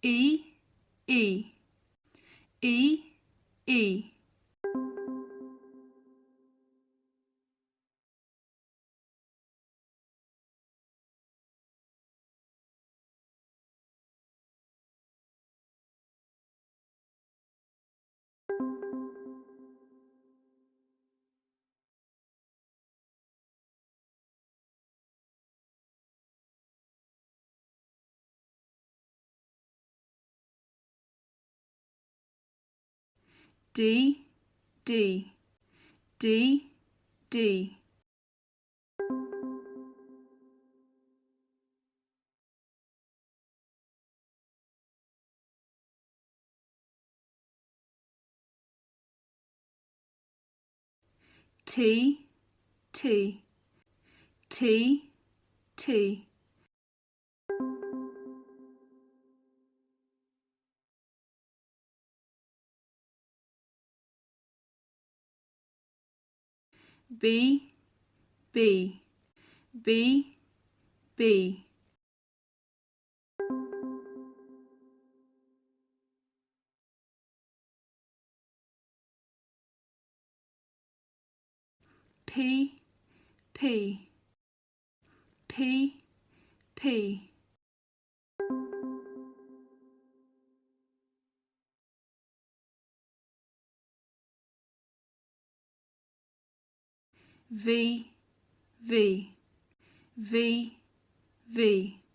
E, E, E, E. D, D, D, D. T, T, T, T. B, B, B, B. P, P, P, P. V, V, V, V.